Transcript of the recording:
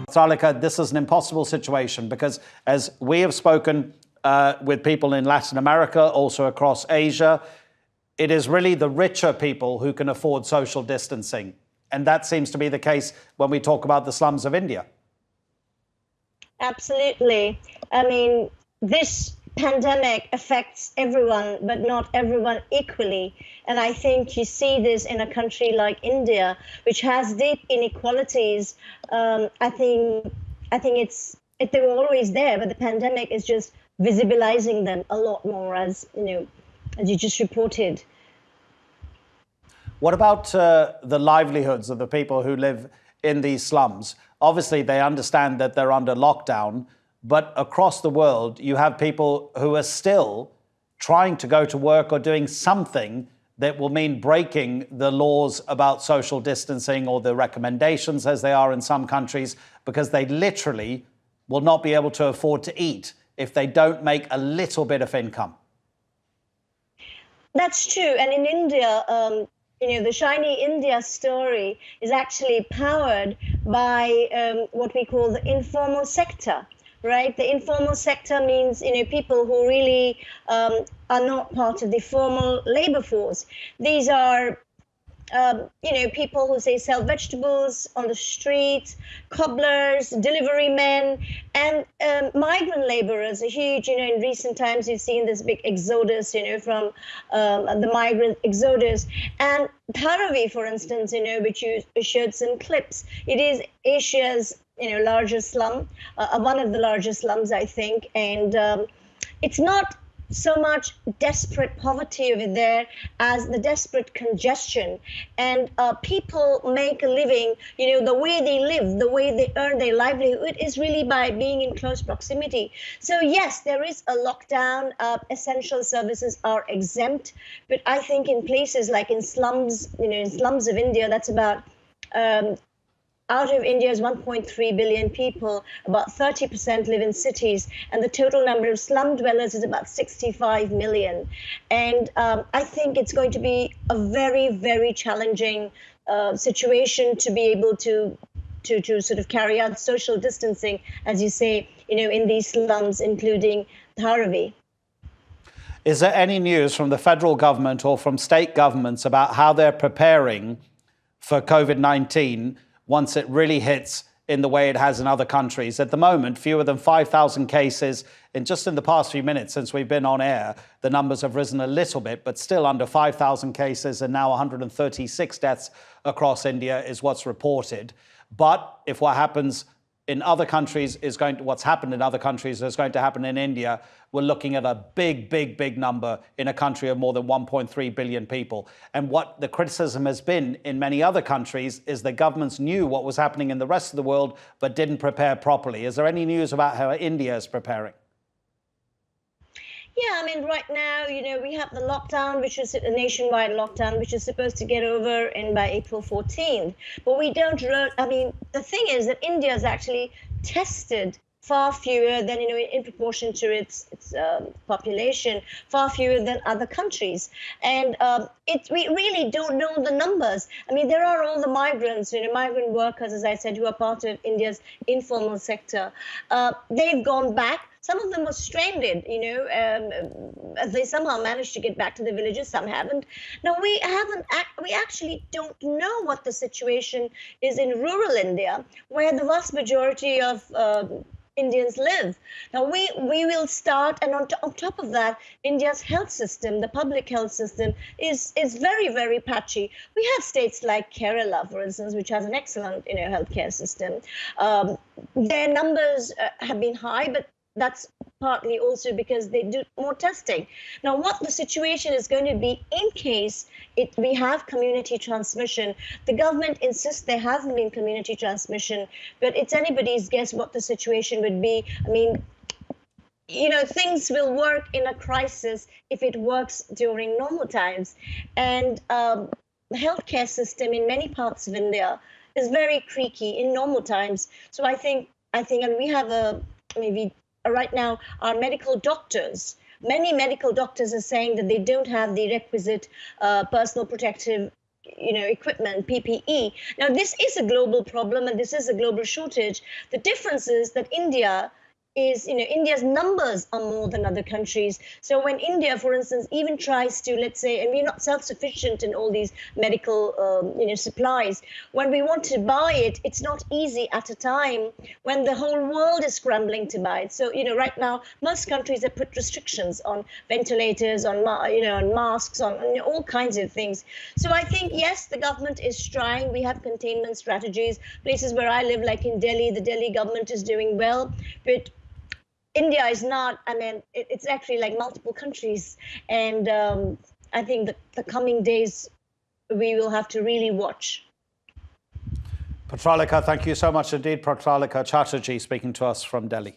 Patralekha, this is an impossible situation because as we have spoken with people in Latin America, also across Asia, it is really the richer people who can afford social distancing. And that seems to be the case when we talk about the slums of India. Absolutely. I mean, this pandemic affects everyone, but not everyone equally. And I think you see this in a country like India, which has deep inequalities. I think they were always there, but the pandemic is just visibilizing them a lot more, as you just reported. What about the livelihoods of the people who live in these slums? Obviously, they understand that they're under lockdown, but across the world, you have people who are still trying to go to work or doing something that will mean breaking the laws about social distancing or the recommendations as they are in some countries, because they literally will not be able to afford to eat if they don't make a little bit of income. That's true. And in India, the shiny India story is actually powered by what we call the informal sector, right? The informal sector means, people who really are not part of the formal labor force. These are people who say sell vegetables on the streets, cobblers, delivery men, and migrant laborers are huge. In recent times, you've seen this big exodus, from the migrant exodus. And Dharavi, for instance, which you showed some clips, it is Asia's, largest slum, one of the largest slums, I think. And it's not so much desperate poverty over there as the desperate congestion. And people make a living, the way they live, the way they earn their livelihood is really by being in close proximity. So yes, there is a lockdown. Essential services are exempt. But I think in places like in slums, in slums of India, that's about out of India's 1.3 billion people, about 30% live in cities, and the total number of slum dwellers is about 65 million. And I think it's going to be a very, very challenging situation to be able to sort of carry out social distancing, as you say, in these slums, including Dharavi. Is there any news from the federal government or from state governments about how they're preparing for COVID-19 once it really hits in the way it has in other countries? At the moment, fewer than 5,000 cases. In the past few minutes since we've been on air, the numbers have risen a little bit, but still under 5,000 cases and now 136 deaths across India is what's reported. But if what happens in other countries what's happened in other countries is going to happen in India, we're looking at a big, big, big number in a country of more than 1.3 billion people. And what the criticism has been in many other countries is the governments knew what was happening in the rest of the world, but didn't prepare properly. Is there any news about how India is preparing? Yeah, I mean, right now, we have the lockdown, which is a nationwide lockdown, which is supposed to get over by April 14th. But we don't, the thing is that India has actually tested far fewer than, in proportion to its population, far fewer than other countries. And we really don't know the numbers. I mean, there are all the migrants, migrant workers, as I said, who are part of India's informal sector. They've gone back. Some of them were stranded, they somehow managed to get back to the villages. Some haven't. Now, we actually don't know what the situation is in rural India, where the vast majority of Indians live. Now, we will start, and on top of that, India's health system, the public health system, is very, very patchy. We have states like Kerala, for instance, which has an excellent, healthcare system. Their numbers have been high, but that's partly also because they do more testing. Now, what the situation is going to be in case we have community transmission, the government insists there hasn't been community transmission, but it's anybody's guess what the situation would be. I mean, things will work in a crisis if it works during normal times. And the healthcare system in many parts of India is very creaky in normal times. So I think, and we have right now, our medical doctors, many medical doctors are saying that they don't have the requisite personal protective equipment, PPE. Now, this is a global problem and this is a global shortage. The difference is that India's numbers are more than other countries. So when India, for instance, even tries to, let's say, and we're not self-sufficient in all these medical, supplies. When we want to buy it, it's not easy at a time when the whole world is scrambling to buy it. So, right now, most countries have put restrictions on ventilators, on masks, on all kinds of things. So I think, yes, the government is trying. We have containment strategies. Places where I live, like in Delhi, the Delhi government is doing well. But India is not, it's actually like multiple countries. And I think that the coming days, we will have to really watch. Patralekha, thank you so much indeed. Patralekha Chatterjee speaking to us from Delhi.